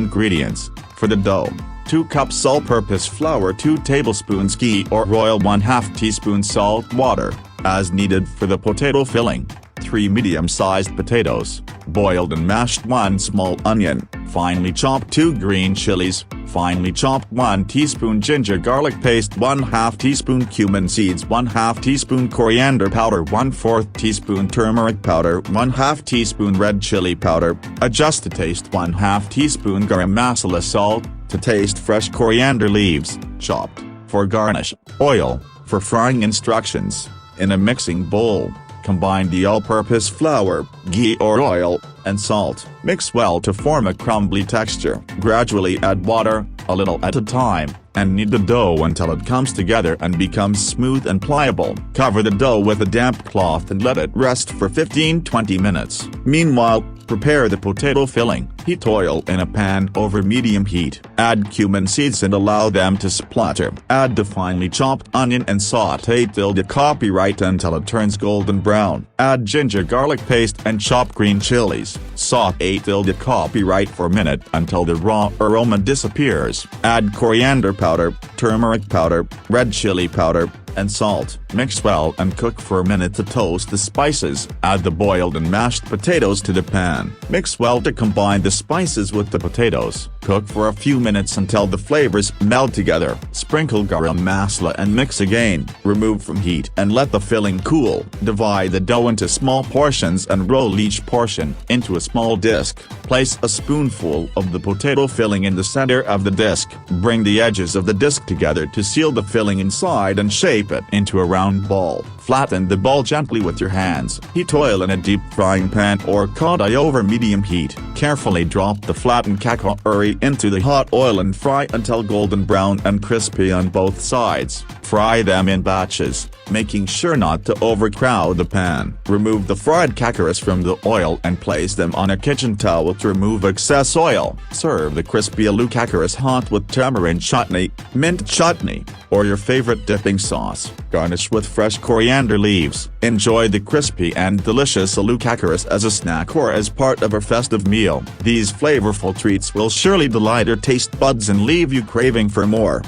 ingredients. For the dough: 2 cups all-purpose flour, 2 tablespoons ghee or oil, 1/2 teaspoon salt, water, as needed. For the potato filling: 3 medium-sized potatoes, boiled and mashed, 1 small onion, finely chopped, 2 green chilies, finely chopped, 1 teaspoon ginger garlic paste, 1/2 teaspoon cumin seeds, 1/2 teaspoon coriander powder, 1/4 teaspoon turmeric powder, 1/2 teaspoon red chili powder, adjust to taste, 1/2 teaspoon garam masala, salt to taste, fresh coriander leaves, chopped. For garnish: oil. For frying instructions: in a mixing bowl, combine the all-purpose flour, ghee or oil, and salt. Mix well to form a crumbly texture. Gradually add water, a little at a time, and knead the dough until it comes together and becomes smooth and pliable. Cover the dough with a damp cloth and let it rest for 15–20 minutes. Meanwhile, prepare the potato filling. Heat oil in a pan over medium heat. Add cumin seeds and allow them to splutter. Add the finely chopped onion and saute till the copyright until it turns golden brown. Add ginger garlic paste and chopped green chilies. Saute till the copyright for a minute until the raw aroma disappears. Add coriander powder, turmeric powder, red chili powder, and salt. Mix well and cook for a minute to toast the spices. Add the boiled and mashed potatoes to the pan. Mix well to combine the spices with the potatoes. Cook for a few minutes until the flavors meld together. Sprinkle garam masala and mix again. Remove from heat and let the filling cool. Divide the dough into small portions and roll each portion into a small disc. Place a spoonful of the potato filling in the center of the disc. Bring the edges of the disc together to seal the filling inside and shape it into a round ball. Flatten the ball gently with your hands. Heat oil in a deep frying pan or kadayi over medium heat. Carefully drop the flattened kachori into the hot oil and fry until golden brown and crispy on both sides. Fry them in batches, making sure not to overcrowd the pan. Remove the fried kachoris from the oil and place them on a kitchen towel to remove excess oil. Serve the crispy aloo kachoris hot with tamarind chutney, mint chutney, or your favorite dipping sauce. Garnish with fresh coriander leaves. Enjoy the crispy and delicious aloo kachoris as a snack or as part of a festive meal. These flavorful treats will surely delight your taste buds and leave you craving for more.